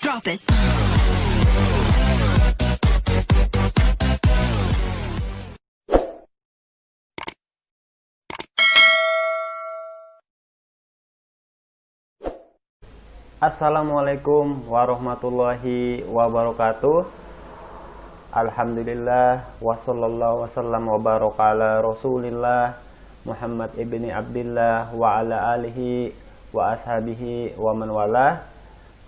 Drop it. Assalamualaikum warahmatullahi wabarakatuh. Alhamdulillah wassallallahu wasallam wa baraka ala Rasulillah Muhammad ibni Abdillah wa ala alihi wa ashabihi wa man walah.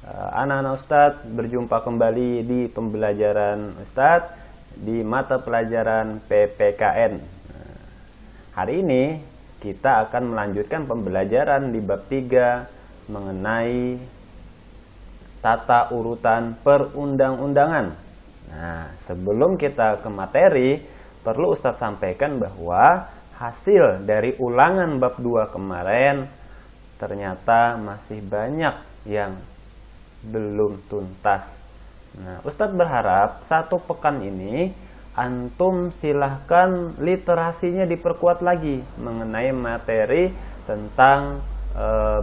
Anak-anak Ustadz, berjumpa kembali di pembelajaran Ustadz di mata pelajaran PPKN. Hari ini kita akan melanjutkan pembelajaran di bab 3 mengenai tata urutan perundang-undangan. Nah, sebelum kita ke materi, perlu Ustadz sampaikan bahwa hasil dari ulangan bab 2 kemarin ternyata masih banyak yang belum tuntas. Nah, Ustadz berharap 1 pekan ini antum silahkan literasinya diperkuat lagi mengenai materi tentang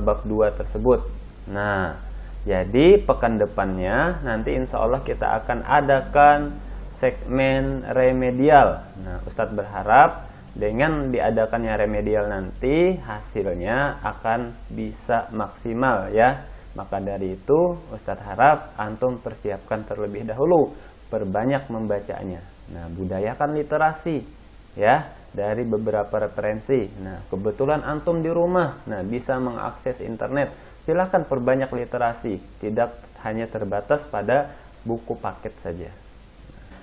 bab 2 tersebut. Nah, jadi pekan depannya nanti insya Allah kita akan adakan segmen remedial. Nah, Ustadz berharap dengan diadakannya remedial nanti hasilnya akan bisa maksimal ya. Maka dari itu Ustadz harap antum persiapkan terlebih dahulu, perbanyak membacanya. Nah, budayakan literasi ya dari beberapa referensi. Nah, kebetulan antum di rumah, nah bisa mengakses internet. Silahkan perbanyak literasi, tidak hanya terbatas pada buku paket saja.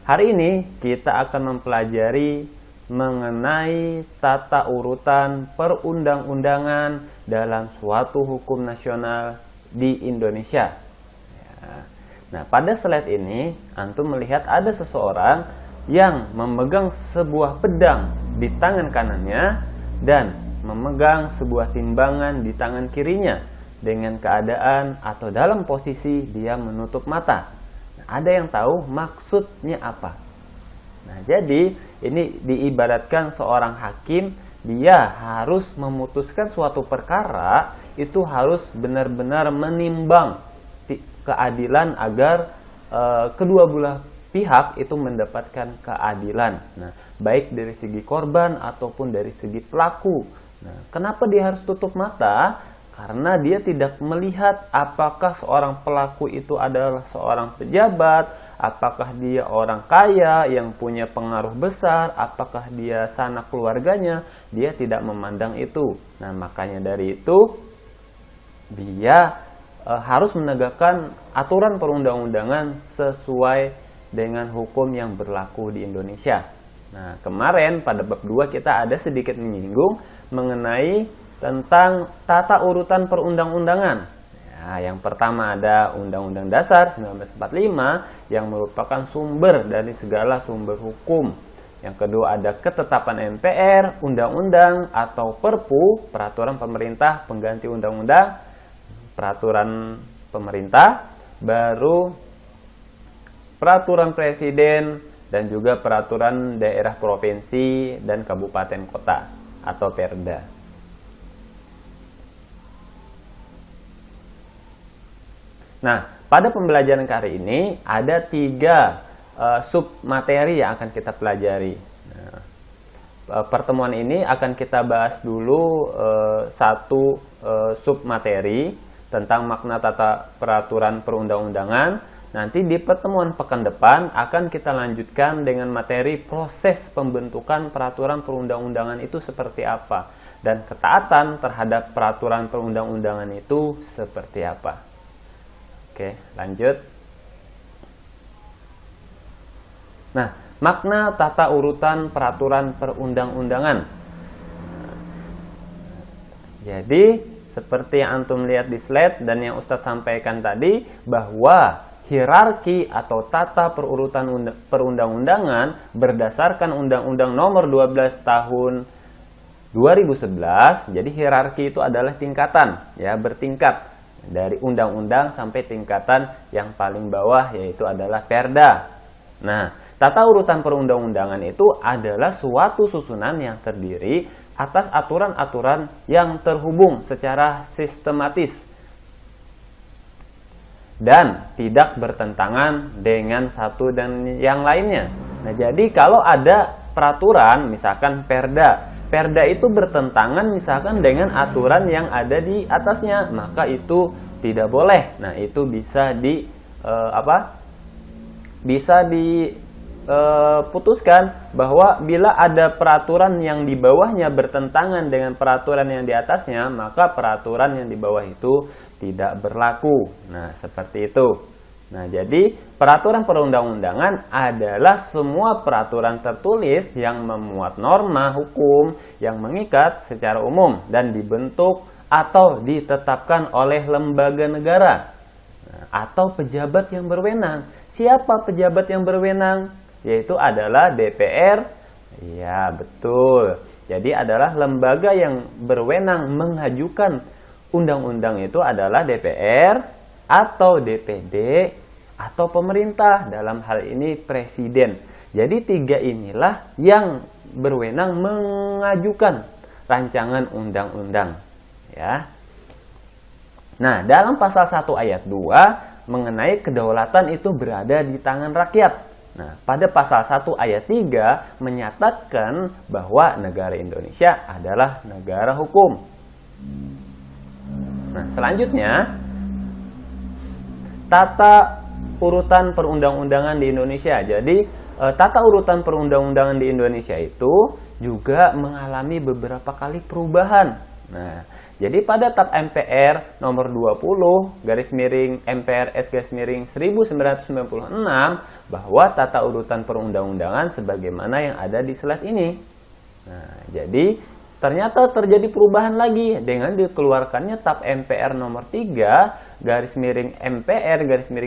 Hari ini kita akan mempelajari mengenai tata urutan perundang-undangan dalam suatu hukum nasional di Indonesia. Nah, pada slide ini antum melihat ada seseorang yang memegang sebuah pedang di tangan kanannya dan memegang sebuah timbangan di tangan kirinya dengan keadaan atau dalam posisi dia menutup mata. Nah, ada yang tahu maksudnya apa? Nah, jadi ini diibaratkan seorang hakim, dia harus memutuskan suatu perkara itu harus benar-benar menimbang keadilan agar kedua belah pihak itu mendapatkan keadilan. Nah, baik dari segi korban ataupun dari segi pelaku. Nah, kenapa dia harus tutup mata? Karena dia tidak melihat apakah seorang pelaku itu adalah seorang pejabat, apakah dia orang kaya yang punya pengaruh besar, apakah dia sanak keluarganya, dia tidak memandang itu. Nah, makanya dari itu dia harus menegakkan aturan perundang-undangan sesuai dengan hukum yang berlaku di Indonesia. Nah, kemarin pada bab 2 kita ada sedikit menyinggung mengenai tentang tata urutan perundang-undangan. Ya, yang pertama ada Undang-Undang Dasar 1945 yang merupakan sumber dari segala sumber hukum. Yang kedua ada ketetapan MPR, undang-undang atau Perpu, peraturan pemerintah pengganti undang-undang, peraturan pemerintah, baru peraturan presiden dan juga peraturan daerah provinsi dan kabupaten kota atau Perda. Nah, pada pembelajaran kali ini ada 3 sub materi yang akan kita pelajari. Nah, pertemuan ini akan kita bahas dulu 1 sub materi tentang makna tata peraturan perundang-undangan. Nanti di pertemuan pekan depan akan kita lanjutkan dengan materi proses pembentukan peraturan perundang-undangan itu seperti apa dan ketaatan terhadap peraturan perundang-undangan itu seperti apa. Oke, lanjut. Nah, makna tata urutan peraturan perundang-undangan. Jadi, seperti yang antum lihat di slide dan yang Ustadz sampaikan tadi, bahwa hierarki atau tata perurutan perundang-undangan berdasarkan Undang-Undang Nomor 12 Tahun 2011. Jadi hierarki itu adalah tingkatan, ya, bertingkat. Dari undang-undang sampai tingkatan yang paling bawah yaitu adalah Perda. Nah, tata urutan perundang-undangan itu adalah suatu susunan yang terdiri atas aturan-aturan yang terhubung secara sistematis dan tidak bertentangan dengan satu dan yang lainnya. Nah, jadi kalau ada peraturan, misalkan Perda itu bertentangan misalkan dengan aturan yang ada di atasnya, maka itu tidak boleh. Nah, itu bisa diputuskan bahwa bila ada peraturan yang di bawahnya bertentangan dengan peraturan yang di atasnya, maka peraturan yang di bawah itu tidak berlaku. Nah, seperti itu. Nah, jadi peraturan perundang-undangan adalah semua peraturan tertulis yang memuat norma hukum yang mengikat secara umum dan dibentuk atau ditetapkan oleh lembaga negara atau pejabat yang berwenang. Siapa pejabat yang berwenang? Yaitu adalah DPR. Ya, betul. Jadi adalah lembaga yang berwenang mengajukan undang-undang itu adalah DPR atau DPD atau pemerintah, dalam hal ini presiden. Jadi tiga inilah yang berwenang mengajukan rancangan undang-undang, ya. Nah, dalam pasal 1 ayat 2 mengenai kedaulatan itu berada di tangan rakyat. Nah, pada pasal 1 ayat 3 menyatakan bahwa negara Indonesia adalah negara hukum. Nah, selanjutnya tata urutan perundang-undangan di Indonesia. Jadi, tata urutan perundang-undangan di Indonesia itu juga mengalami beberapa kali perubahan. Nah, jadi pada TAP MPR nomor 20 Nah, jadi ternyata terjadi perubahan lagi dengan dikeluarkannya TAP MPR nomor 3/MPR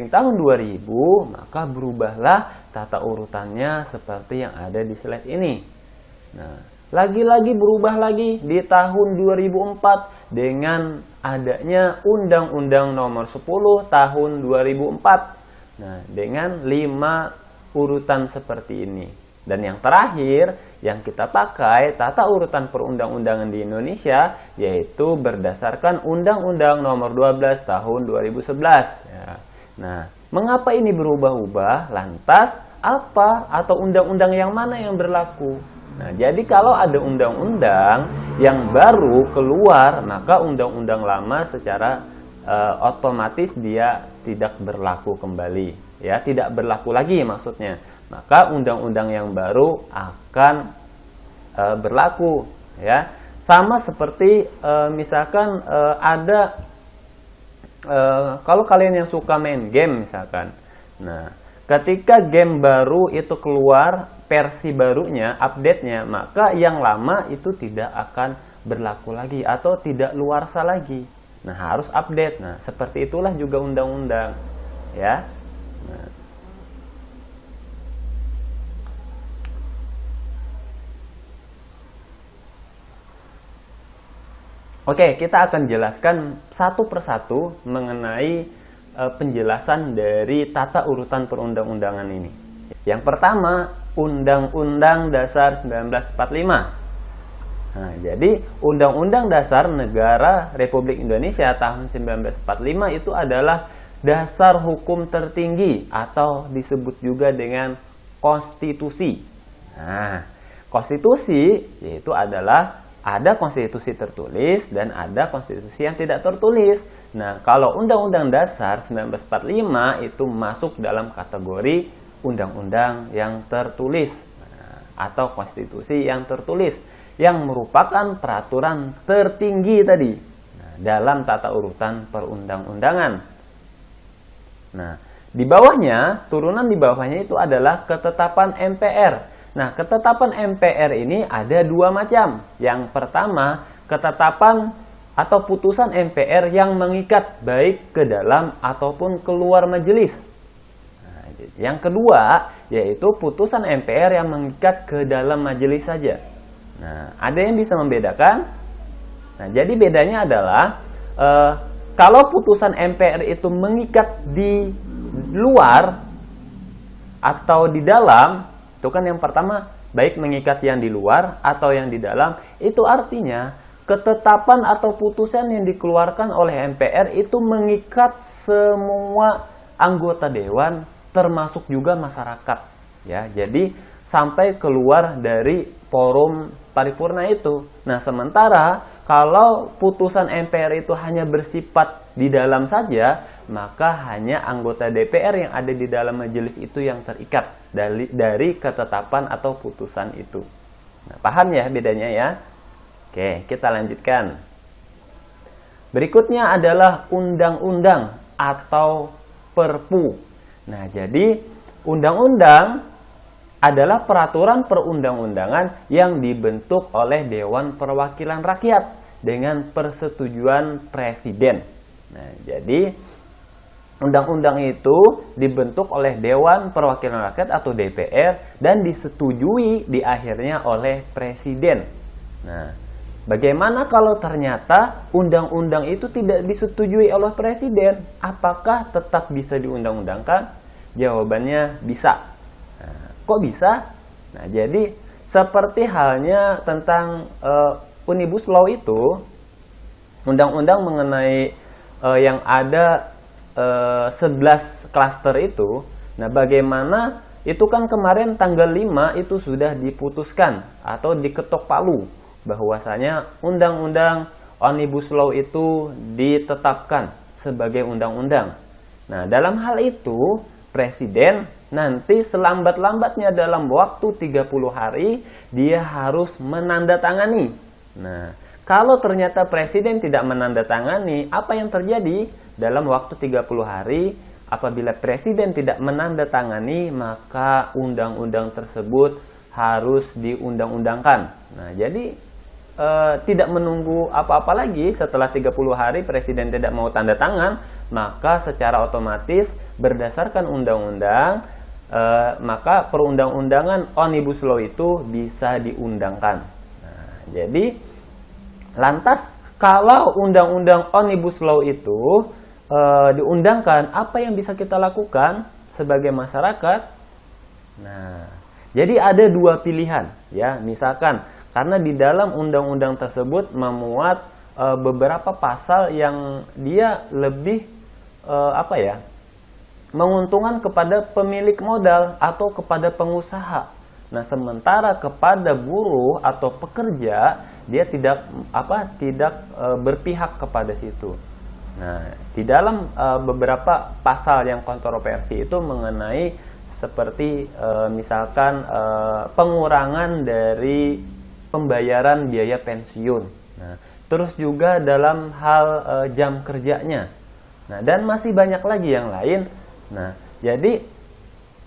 tahun 2000, maka berubahlah tata urutannya seperti yang ada di slide ini. Nah, lagi-lagi berubah lagi di tahun 2004 dengan adanya Undang-Undang nomor 10 tahun 2004. Nah, dengan 5 urutan seperti ini. Dan yang terakhir yang kita pakai tata urutan perundang-undangan di Indonesia yaitu berdasarkan Undang-Undang nomor 12 tahun 2011. Ya. Nah, mengapa ini berubah-ubah? Lantas apa atau undang-undang yang mana yang berlaku? Nah, jadi kalau ada undang-undang yang baru keluar, maka undang-undang lama secara otomatis dia tidak berlaku kembali. Ya, tidak berlaku lagi maksudnya. Maka undang-undang yang baru akan berlaku, ya. Sama seperti misalkan ada kalau kalian yang suka main game misalkan. Nah, ketika game baru itu keluar versi barunya, update-nya, maka yang lama itu tidak akan berlaku lagi atau tidak luarsa lagi. Nah, harus update. Nah, seperti itulah juga undang-undang, ya. Nah. Oke, kita akan jelaskan satu persatu mengenai penjelasan dari tata urutan perundang-undangan ini. Yang pertama, Undang-Undang Dasar 1945. Nah, jadi Undang-Undang Dasar Negara Republik Indonesia tahun 1945 itu adalah dasar hukum tertinggi atau disebut juga dengan konstitusi. Nah, konstitusi yaitu adalah ada konstitusi tertulis dan ada konstitusi yang tidak tertulis. Nah, kalau Undang-Undang Dasar 1945 itu masuk dalam kategori undang-undang yang tertulis atau konstitusi yang tertulis yang merupakan peraturan tertinggi tadi dalam tata urutan perundang-undangan. Nah, di bawahnya, turunan di bawahnya itu adalah ketetapan MPR. Nah, ketetapan MPR ini ada dua macam. Yang pertama, ketetapan atau putusan MPR yang mengikat baik ke dalam ataupun keluar majelis. Nah, yang kedua, yaitu putusan MPR yang mengikat ke dalam majelis saja. Nah, ada yang bisa membedakan? Nah, jadi bedanya adalah kalau putusan MPR itu mengikat di luar atau di dalam, itu kan yang pertama baik mengikat yang di luar atau yang di dalam, itu artinya ketetapan atau putusan yang dikeluarkan oleh MPR itu mengikat semua anggota dewan, termasuk juga masyarakat. Ya, jadi sampai keluar dari forum paripurna itu. Nah, sementara kalau putusan MPR itu hanya bersifat di dalam saja, maka hanya anggota DPR yang ada di dalam majelis itu yang terikat dari ketetapan atau putusan itu. Nah, paham ya bedanya ya? Oke, kita lanjutkan. Berikutnya adalah undang-undang atau perpu. Nah, jadi undang-undang adalah peraturan perundang-undangan yang dibentuk oleh Dewan Perwakilan Rakyat dengan persetujuan Presiden. Nah, jadi undang-undang itu dibentuk oleh Dewan Perwakilan Rakyat atau DPR dan disetujui di akhirnya oleh Presiden. Nah, bagaimana kalau ternyata undang-undang itu tidak disetujui oleh Presiden? Apakah tetap bisa diundang-undangkan? Jawabannya bisa. Kok bisa? Nah, jadi seperti halnya tentang Omnibus Law itu, undang-undang mengenai yang ada 11 klaster itu. Nah, bagaimana itu kan kemarin tanggal 5 itu sudah diputuskan atau diketok palu bahwasanya undang-undang Omnibus Law itu ditetapkan sebagai undang-undang. Nah, dalam hal itu Presiden nanti selambat-lambatnya dalam waktu 30 hari dia harus menandatangani. Nah, kalau ternyata Presiden tidak menandatangani, apa yang terjadi? Dalam waktu 30 hari, apabila Presiden tidak menandatangani, maka undang-undang tersebut harus diundang-undangkan. Nah, jadi tidak menunggu apa-apa lagi. Setelah 30 hari Presiden tidak mau tanda tangan, maka secara otomatis berdasarkan undang-undang maka perundang-undangan Omnibus Law itu bisa diundangkan. Nah, jadi lantas kalau undang-undang Omnibus Law itu diundangkan, apa yang bisa kita lakukan sebagai masyarakat? Nah, jadi ada dua pilihan ya, misalkan karena di dalam undang-undang tersebut memuat beberapa pasal yang dia lebih menguntungkan kepada pemilik modal atau kepada pengusaha. Nah, sementara kepada buruh atau pekerja dia tidak berpihak kepada situ. Nah, di dalam beberapa pasal yang kontroversi itu mengenai seperti misalkan pengurangan dari pembayaran biaya pensiun. Nah, terus juga dalam hal jam kerjanya. Nah, dan masih banyak lagi yang lain. Nah, jadi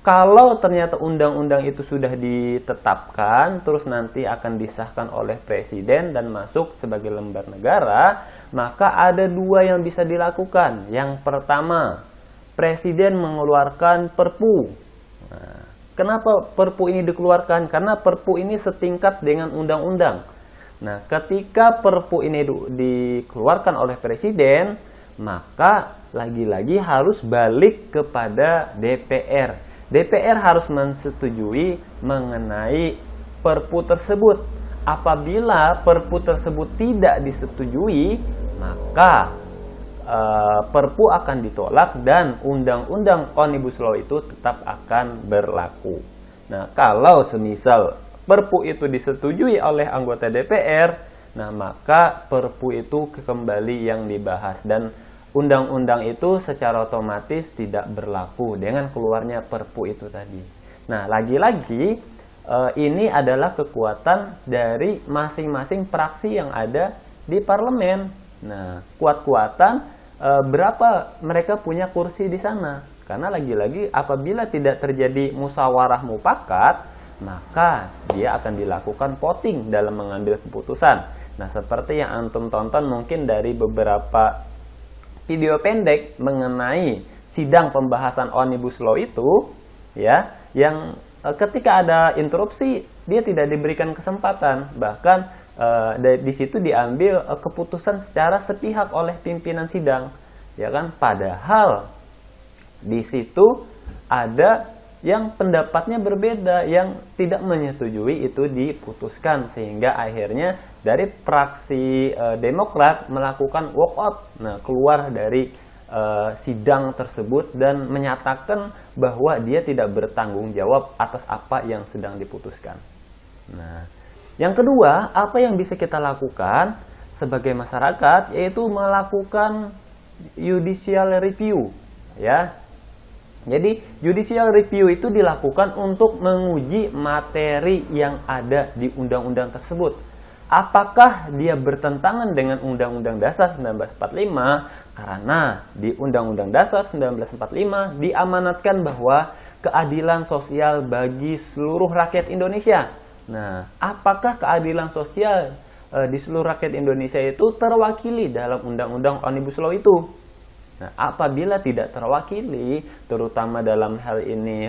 kalau ternyata undang-undang itu sudah ditetapkan, terus nanti akan disahkan oleh Presiden dan masuk sebagai lembar negara, maka ada dua yang bisa dilakukan. Yang pertama, Presiden mengeluarkan Perpu. Nah, kenapa Perpu ini dikeluarkan? Karena Perpu ini setingkat dengan undang-undang. Nah, ketika Perpu ini dikeluarkan oleh Presiden, maka lagi-lagi harus balik kepada DPR. DPR harus menyetujui mengenai Perpu tersebut. Apabila Perpu tersebut tidak disetujui, maka Perpu akan ditolak dan undang-undang Omnibus Law itu tetap akan berlaku. Nah, kalau semisal Perpu itu disetujui oleh anggota DPR, nah maka Perpu itu kembali yang dibahas dan undang-undang itu secara otomatis tidak berlaku dengan keluarnya Perpu itu tadi. Nah, lagi-lagi ini adalah kekuatan dari masing-masing fraksi yang ada di parlemen. Nah, kuat-kuatan berapa mereka punya kursi di sana. Karena lagi-lagi apabila tidak terjadi musyawarah mufakat, maka dia akan dilakukan voting dalam mengambil keputusan. Nah, seperti yang antum tonton mungkin dari beberapa video pendek mengenai sidang pembahasan Omnibus Law itu, ya, yang ketika ada interupsi dia tidak diberikan kesempatan, bahkan di situ diambil keputusan secara sepihak oleh pimpinan sidang, ya kan? Padahal di situ ada yang pendapatnya berbeda, yang tidak menyetujui itu diputuskan, sehingga akhirnya dari fraksi Demokrat melakukan walkout, nah keluar dari sidang tersebut dan menyatakan bahwa dia tidak bertanggung jawab atas apa yang sedang diputuskan. Nah, yang kedua, apa yang bisa kita lakukan sebagai masyarakat, yaitu melakukan judicial review, ya. Jadi judicial review itu dilakukan untuk menguji materi yang ada di undang-undang tersebut. Apakah dia bertentangan dengan Undang-Undang Dasar 1945? Karena di Undang-Undang Dasar 1945 diamanatkan bahwa keadilan sosial bagi seluruh rakyat Indonesia. Nah, apakah keadilan sosial di seluruh rakyat Indonesia itu terwakili dalam Undang-Undang Omnibus Law itu? Nah, apabila tidak terwakili, terutama dalam hal ini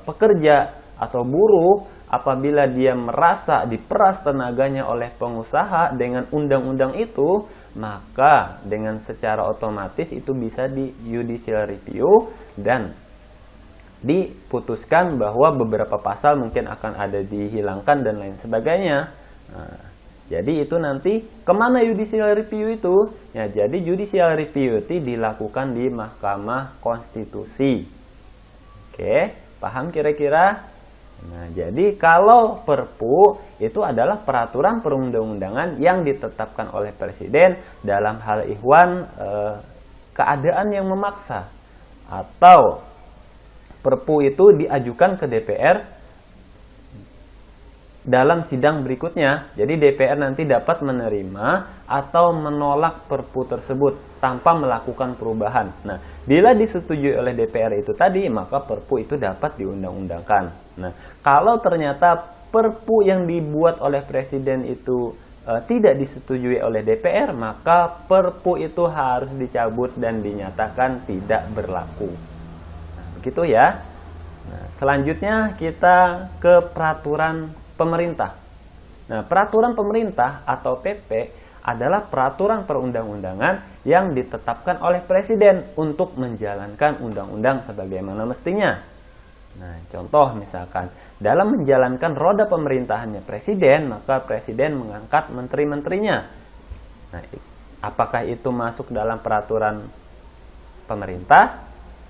pekerja atau buruh, apabila dia merasa diperas tenaganya oleh pengusaha dengan undang-undang itu, maka dengan secara otomatis itu bisa di judicial review dan diputuskan bahwa beberapa pasal mungkin akan ada dihilangkan dan lain sebagainya. Nah, jadi itu nanti kemana judicial review itu? Ya, jadi judicial review itu dilakukan di Mahkamah Konstitusi. Oke, paham kira-kira? Nah, jadi kalau Perpu itu adalah peraturan perundang-undangan yang ditetapkan oleh Presiden dalam hal ihwan keadaan yang memaksa, atau Perpu itu diajukan ke DPR dalam sidang berikutnya. Jadi DPR nanti dapat menerima atau menolak Perpu tersebut tanpa melakukan perubahan. Nah, bila disetujui oleh DPR itu tadi, maka Perpu itu dapat diundang-undangkan. Nah, kalau ternyata Perpu yang dibuat oleh Presiden itu tidak disetujui oleh DPR, maka Perpu itu harus dicabut dan dinyatakan tidak berlaku. Nah, begitu ya. Nah, selanjutnya kita ke peraturan pemerintah. Nah, peraturan pemerintah atau PP adalah peraturan perundang-undangan yang ditetapkan oleh Presiden untuk menjalankan undang-undang sebagaimana mestinya. Nah, contoh misalkan dalam menjalankan roda pemerintahannya Presiden, maka Presiden mengangkat menteri-menterinya. Nah, apakah itu masuk dalam peraturan pemerintah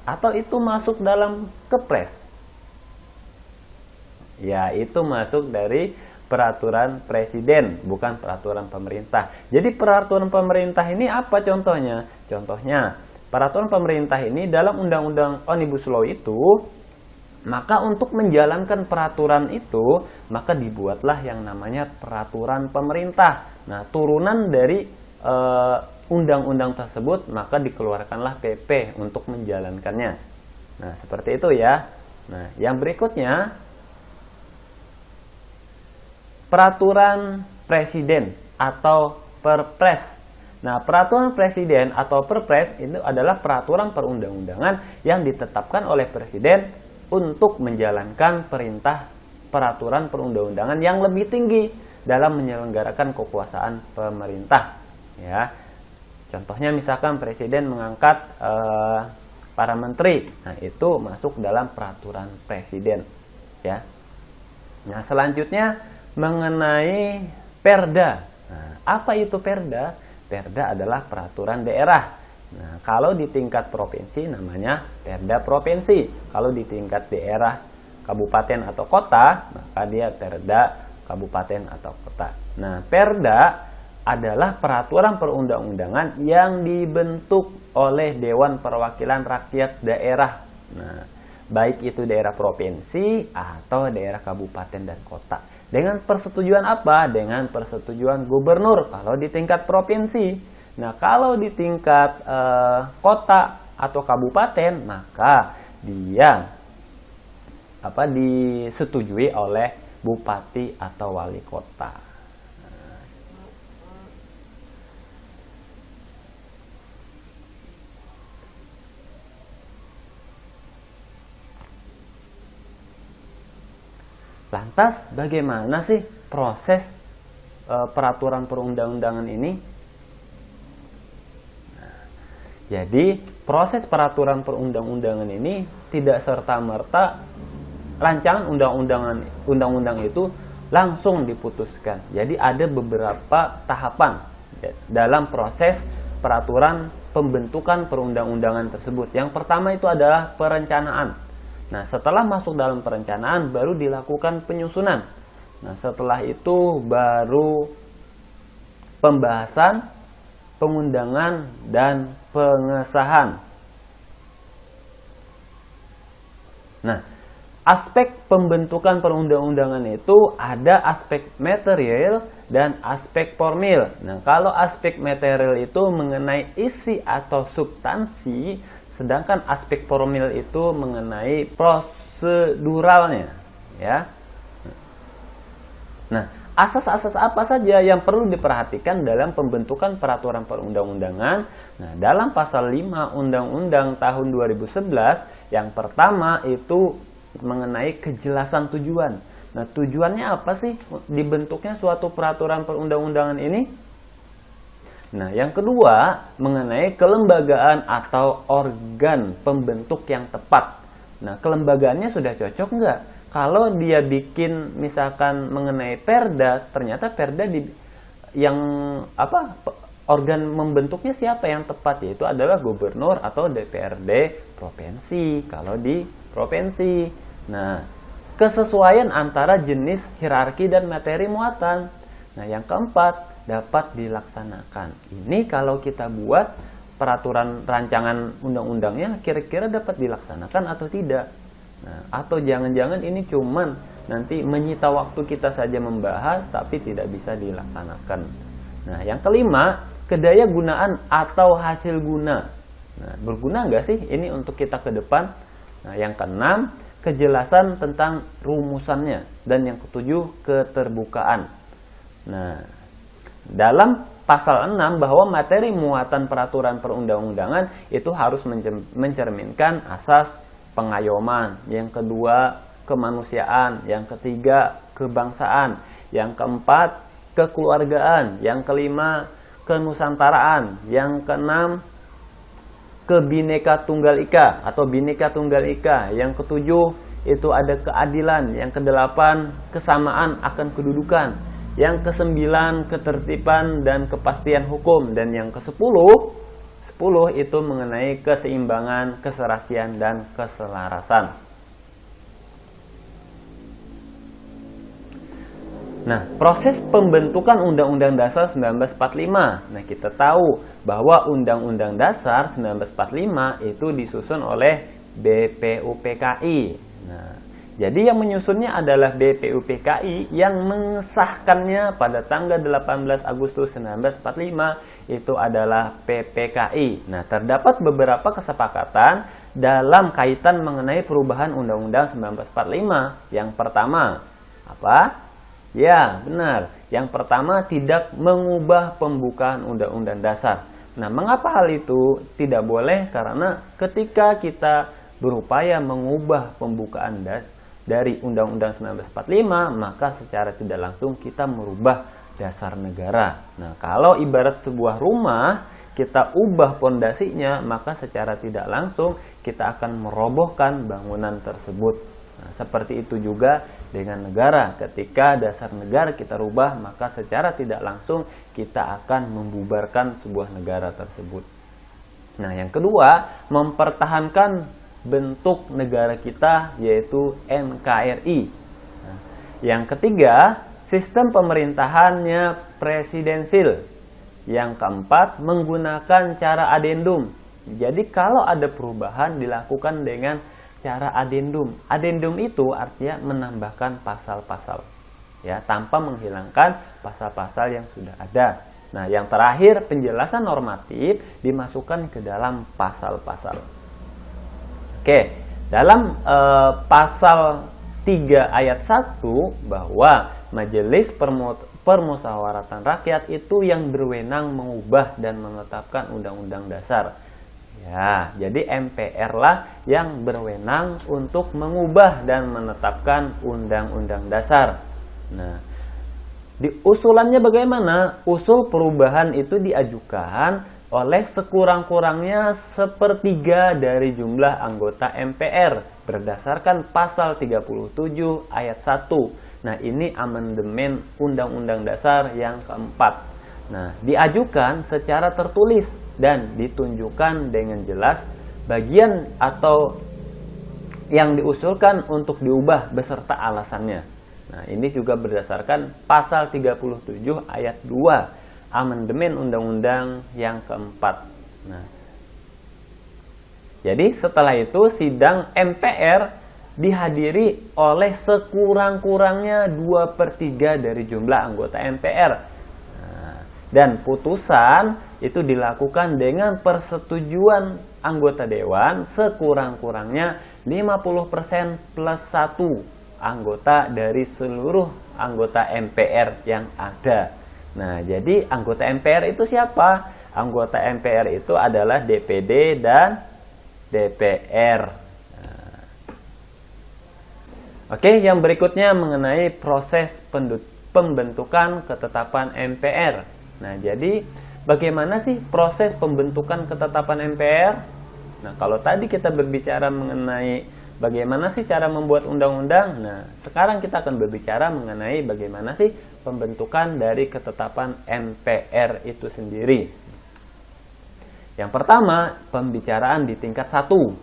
atau itu masuk dalam Kepres? Ya, itu masuk dari peraturan Presiden, bukan peraturan pemerintah. Jadi peraturan pemerintah ini apa contohnya? Contohnya, peraturan pemerintah ini dalam Undang-Undang Omnibus Law itu, maka untuk menjalankan peraturan itu, maka dibuatlah yang namanya peraturan pemerintah. Nah, turunan dari undang-undang tersebut, maka dikeluarkanlah PP untuk menjalankannya. Nah, seperti itu ya. Nah, yang berikutnya, peraturan Presiden atau Perpres. Nah, peraturan Presiden atau Perpres itu adalah peraturan perundang-undangan yang ditetapkan oleh Presiden untuk menjalankan perintah peraturan perundang-undangan yang lebih tinggi dalam menyelenggarakan kekuasaan pemerintah. Ya, contohnya misalkan Presiden mengangkat para menteri, nah itu masuk dalam peraturan Presiden. Ya. Nah, selanjutnya mengenai Perda. Nah, apa itu Perda? Perda adalah peraturan daerah. Nah, kalau di tingkat provinsi namanya Perda provinsi. Kalau di tingkat daerah, kabupaten atau kota, maka dia Perda kabupaten atau kota. Nah, Perda adalah peraturan perundang-undangan yang dibentuk oleh Dewan Perwakilan Rakyat Daerah. Nah, baik itu daerah provinsi atau daerah kabupaten dan kota. Dengan persetujuan apa? Dengan persetujuan gubernur kalau di tingkat provinsi. Nah, kalau di tingkat kota atau kabupaten, maka dia disetujui oleh bupati atau wali kota. Lantas bagaimana sih proses peraturan perundang-undangan ini? Nah, jadi proses peraturan perundang-undangan ini tidak serta-merta rancangan undang-undang itu langsung diputuskan. Jadi ada beberapa tahapan dalam proses peraturan pembentukan perundang-undangan tersebut. Yang pertama itu adalah perencanaan. Nah, setelah masuk dalam perencanaan baru dilakukan penyusunan. Nah, setelah itu baru pembahasan, pengundangan, dan pengesahan. Nah, aspek pembentukan perundang-undangan itu ada aspek material dan aspek formil. Nah, kalau aspek material itu mengenai isi atau substansi, sedangkan aspek formil itu mengenai proseduralnya, ya. Nah, asas-asas apa saja yang perlu diperhatikan dalam pembentukan peraturan perundang-undangan? Nah, dalam pasal 5 Undang-Undang tahun 2011, yang pertama itu mengenai kejelasan tujuan. Nah, tujuannya apa sih dibentuknya suatu peraturan perundang-undangan ini? Nah, yang kedua mengenai kelembagaan atau organ pembentuk yang tepat. Nah, kelembagaannya sudah cocok nggak? Kalau dia bikin misalkan mengenai perda, ternyata perda organ membentuknya siapa yang tepat, yaitu adalah gubernur atau DPRD provinsi kalau di provinsi. Nah, kesesuaian antara jenis, hierarki, dan materi muatan. Nah, yang keempat dapat dilaksanakan. Ini kalau kita buat peraturan rancangan undang-undangnya kira-kira dapat dilaksanakan atau tidak. Nah, atau jangan-jangan ini cuman nanti menyita waktu kita saja membahas tapi tidak bisa dilaksanakan. Nah, yang kelima, kedaya gunaan atau hasil guna. Nah, berguna nggak sih ini untuk kita ke depan? Nah, yang keenam, kejelasan tentang rumusannya. Dan yang ketujuh, keterbukaan. Nah, dalam pasal 6 bahwa materi muatan peraturan perundang-undangan itu harus mencerminkan asas pengayoman, yang kedua kemanusiaan, yang ketiga kebangsaan, yang keempat kekeluargaan, yang kelima kenusantaraan, yang keenam Kebineka Tunggal Ika atau Bhinneka Tunggal Ika, yang ketujuh itu ada keadilan, yang kedelapan kesamaan akan kedudukan, yang kesembilan ketertiban dan kepastian hukum, dan yang ke-10 itu mengenai keseimbangan, keserasian, dan keselarasan. Nah, proses pembentukan Undang-Undang Dasar 1945. Nah, kita tahu bahwa Undang-Undang Dasar 1945 itu disusun oleh BPUPKI. Nah, jadi yang menyusunnya adalah BPUPKI, yang mengesahkannya pada tanggal 18 Agustus 1945 itu adalah PPKI. Nah, terdapat beberapa kesepakatan dalam kaitan mengenai perubahan Undang-Undang 1945. Yang pertama, apa? Ya, benar. Yang pertama, tidak mengubah pembukaan Undang-Undang Dasar. Nah, mengapa hal itu tidak boleh? Karena ketika kita berupaya mengubah pembukaan dari Undang-Undang 1945, maka secara tidak langsung kita merubah dasar negara. Nah, kalau ibarat sebuah rumah, kita ubah pondasinya, maka secara tidak langsung kita akan merobohkan bangunan tersebut. Nah, seperti itu juga dengan negara. Ketika dasar negara kita rubah, maka secara tidak langsung kita akan membubarkan sebuah negara tersebut. Nah, yang kedua, mempertahankan bentuk negara kita, yaitu NKRI. Nah, yang ketiga, sistem pemerintahannya presidensil. Yang keempat, menggunakan cara adendum. Jadi kalau ada perubahan dilakukan dengan cara adendum. Adendum itu artinya menambahkan pasal-pasal, ya, tanpa menghilangkan pasal-pasal yang sudah ada. Nah, yang terakhir, penjelasan normatif dimasukkan ke dalam pasal-pasal. Oke, dalam pasal 3 ayat 1 bahwa Majelis Permusyawaratan Rakyat itu yang berwenang mengubah dan menetapkan undang-undang dasar. Ya, jadi MPR lah yang berwenang untuk mengubah dan menetapkan undang-undang dasar. Nah, usulannya bagaimana? Usul perubahan itu diajukan oleh sekurang-kurangnya sepertiga dari jumlah anggota MPR berdasarkan pasal 37 ayat 1. Nah, ini amandemen Undang-Undang Dasar yang keempat. Nah, diajukan secara tertulis dan ditunjukkan dengan jelas bagian atau yang diusulkan untuk diubah beserta alasannya. Nah, ini juga berdasarkan pasal 37 ayat 2 amandemen Undang-Undang yang keempat. Nah, jadi setelah itu sidang MPR dihadiri oleh sekurang-kurangnya 2/3 dari jumlah anggota MPR. Nah, dan putusan itu dilakukan dengan persetujuan anggota dewan sekurang-kurangnya 50% plus 1 anggota dari seluruh anggota MPR yang ada. Nah, jadi anggota MPR itu siapa? Anggota MPR itu adalah DPD dan DPR. Nah. Oke, yang berikutnya mengenai proses pembentukan ketetapan MPR. Nah, jadi bagaimana sih proses pembentukan ketetapan MPR? Nah, kalau tadi kita berbicara mengenai bagaimana sih cara membuat undang-undang? Nah, sekarang kita akan berbicara mengenai bagaimana sih pembentukan dari ketetapan MPR itu sendiri. Yang pertama, pembicaraan di tingkat 1.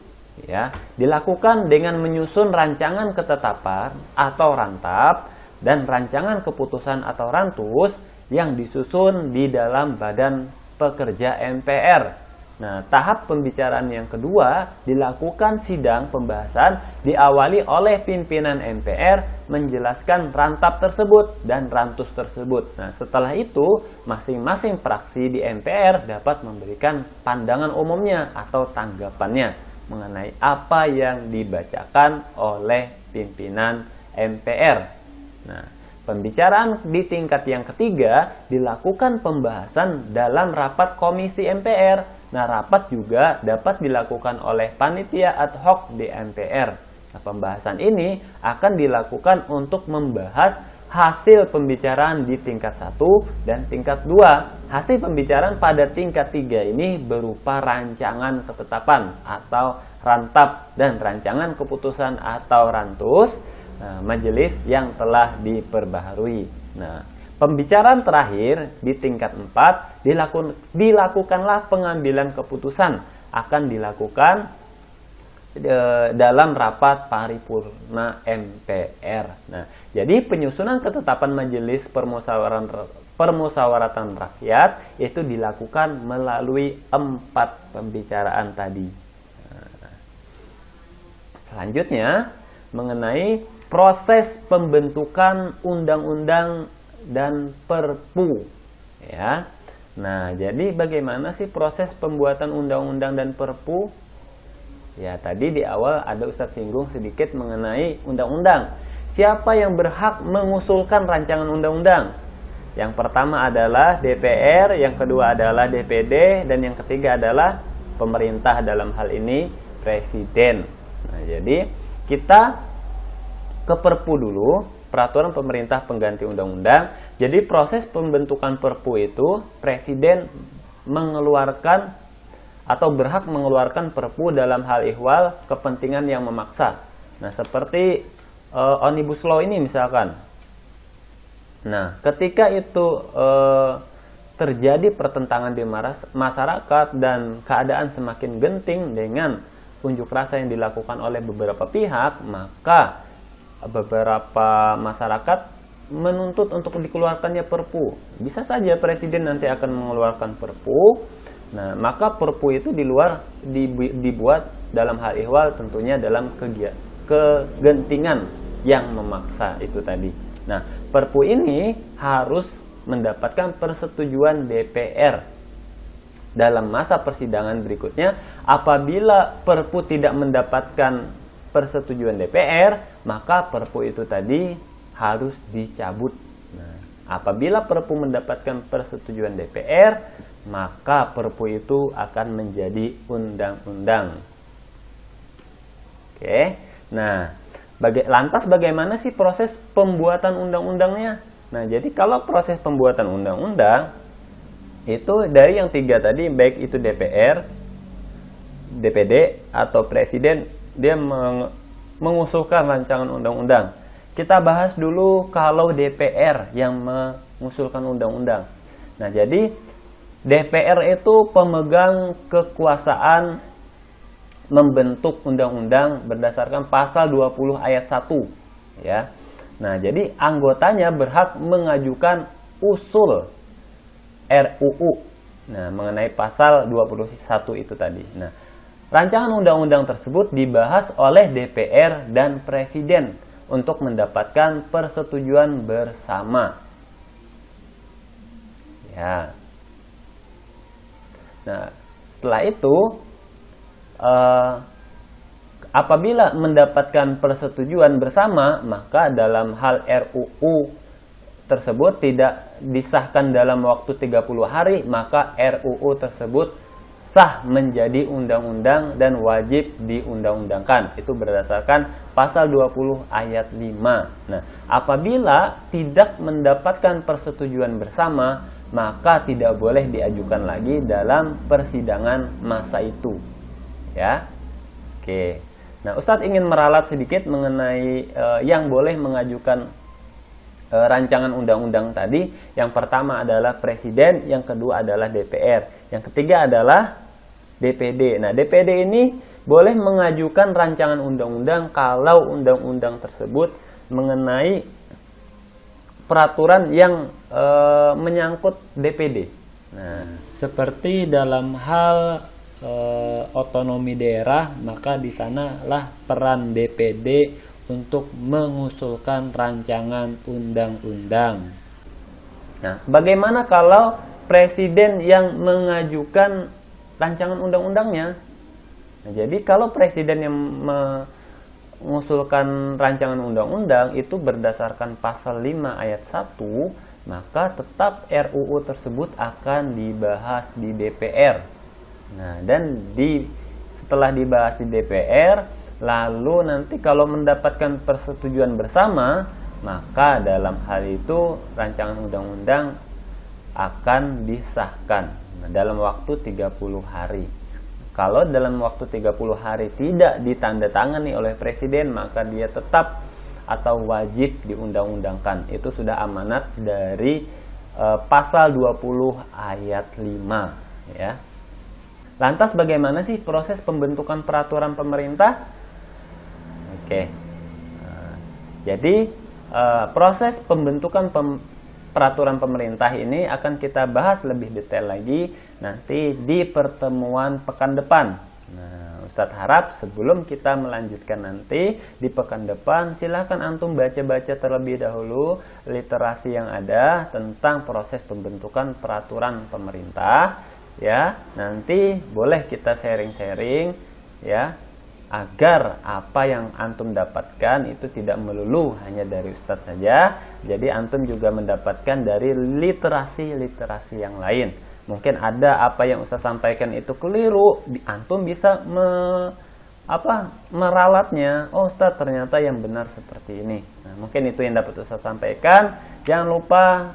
Ya, dilakukan dengan menyusun rancangan ketetapan atau rantap dan rancangan keputusan atau rantus yang disusun di dalam badan pekerja MPR. Nah, tahap pembicaraan yang kedua dilakukan sidang pembahasan diawali oleh pimpinan MPR menjelaskan rantap tersebut dan rantus tersebut. Nah, setelah itu masing-masing fraksi di MPR dapat memberikan pandangan umumnya atau tanggapannya mengenai apa yang dibacakan oleh pimpinan MPR. Nah, pembicaraan di tingkat yang ketiga dilakukan pembahasan dalam rapat komisi MPR. Nah, rapat juga dapat dilakukan oleh panitia ad hoc di MPR. Nah, pembahasan ini akan dilakukan untuk membahas hasil pembicaraan di tingkat 1 dan tingkat 2. Hasil pembicaraan pada tingkat 3 ini berupa rancangan ketetapan atau rantap dan rancangan keputusan atau rantus majelis yang telah diperbaharui. Nah, pembicaraan terakhir di tingkat 4 dilakukanlah pengambilan keputusan akan dilakukan dalam rapat paripurna MPR. Nah, jadi penyusunan ketetapan majelis permusyawaratan rakyat itu dilakukan melalui 4 pembicaraan tadi. Nah, selanjutnya mengenai proses pembentukan undang-undang dan perpu, ya. Nah, jadi bagaimana sih proses pembuatan undang-undang dan perpu? Ya, tadi di awal ada Ustadz singgung sedikit mengenai undang-undang. Siapa yang berhak mengusulkan rancangan undang-undang? Yang pertama adalah DPR, yang kedua adalah DPD, dan yang ketiga adalah pemerintah, dalam hal ini Presiden. Nah, jadi kita ke perpu dulu, peraturan pemerintah pengganti undang-undang. Jadi proses pembentukan perpu itu Presiden mengeluarkan atau berhak mengeluarkan perpu dalam hal ihwal kepentingan yang memaksa. Nah, seperti Omnibus Law ini misalkan. Nah, ketika itu terjadi pertentangan di masyarakat dan keadaan semakin genting dengan unjuk rasa yang dilakukan oleh beberapa pihak, maka beberapa masyarakat menuntut untuk dikeluarkannya perpu. Bisa saja Presiden nanti akan mengeluarkan perpu. Nah, maka perpu itu dibuat dalam hal ihwal tentunya dalam kegentingan yang memaksa itu tadi. Nah, perpu ini harus mendapatkan persetujuan DPR dalam masa persidangan berikutnya. Apabila perpu tidak mendapatkan persetujuan DPR, maka perpu itu tadi harus dicabut. Nah, apabila perpu mendapatkan persetujuan DPR, maka perpu itu akan menjadi undang-undang. Oke. Nah, lantas bagaimana sih proses pembuatan undang-undangnya? Nah, jadi kalau proses pembuatan undang-undang Itu dari yang 3 tadi, baik itu DPR, DPD atau presiden, dia mengusulkan rancangan undang-undang. Kita bahas dulu kalau DPR yang mengusulkan undang-undang. Nah, jadi DPR itu pemegang kekuasaan membentuk undang-undang berdasarkan pasal 20 ayat 1, ya. Nah, jadi anggotanya berhak mengajukan usul RUU. Nah, mengenai pasal 21 itu tadi. Nah, rancangan undang-undang tersebut dibahas oleh DPR dan Presiden untuk mendapatkan persetujuan bersama. Ya. Nah, setelah itu apabila mendapatkan persetujuan bersama, maka dalam hal RUU tersebut tidak disahkan dalam waktu 30 hari, maka RUU tersebut sah menjadi undang-undang dan wajib diundang-undangkan. Itu berdasarkan pasal 20 ayat 5. Nah, apabila tidak mendapatkan persetujuan bersama, maka tidak boleh diajukan lagi dalam persidangan masa itu. Ya. Oke. Nah, Ustadz ingin meralat sedikit mengenai yang boleh mengajukan rancangan undang-undang tadi. Yang pertama adalah Presiden, yang kedua adalah DPR, yang ketiga adalah DPD. Nah, DPD ini boleh mengajukan rancangan undang-undang kalau undang-undang tersebut mengenai peraturan yang menyangkut DPD. Nah, seperti dalam hal otonomi daerah, maka di sanalah peran DPD untuk mengusulkan rancangan undang-undang. Nah, bagaimana kalau presiden yang mengajukan rancangan undang-undangnya? Nah, jadi kalau presiden yang mengusulkan rancangan undang-undang itu berdasarkan pasal 5 ayat 1, maka tetap RUU tersebut akan dibahas di DPR. Nah, dan setelah dibahas di DPR, lalu nanti kalau mendapatkan persetujuan bersama, maka dalam hal itu rancangan undang-undang akan disahkan dalam waktu 30 hari. Kalau dalam waktu 30 hari tidak ditandatangani oleh presiden, maka dia tetap atau wajib diundang-undangkan. Itu sudah amanat dari pasal 20 ayat 5, ya. Lantas bagaimana sih proses pembentukan peraturan pemerintah? Oke. Jadi proses pembentukan peraturan pemerintah ini akan kita bahas lebih detail lagi nanti di pertemuan pekan depan. Nah, Ustadz harap sebelum kita melanjutkan nanti di pekan depan, silahkan antum baca-baca terlebih dahulu literasi yang ada tentang proses pembentukan peraturan pemerintah. Ya, nanti boleh kita sharing-sharing, ya, agar apa yang antum dapatkan itu tidak melulu hanya dari Ustadz saja. Jadi antum juga mendapatkan dari literasi-literasi yang lain. Mungkin ada apa yang Ustadz sampaikan itu keliru, antum bisa meralatnya. Oh, Ustadz, ternyata yang benar seperti ini. Nah, mungkin itu yang dapat Ustadz sampaikan. Jangan lupa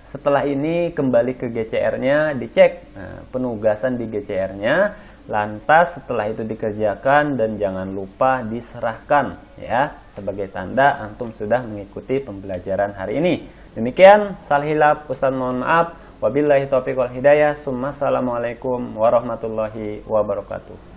setelah ini kembali ke GCR-nya, dicek penugasan di GCR-nya, lantas setelah itu dikerjakan dan jangan lupa diserahkan, ya, sebagai tanda antum sudah mengikuti pembelajaran hari ini. Demikian, salah hilaf, Ustaz mohon maaf. Wabillahi taufiq wal hidayah. Assalamualaikum warahmatullahi wabarakatuh.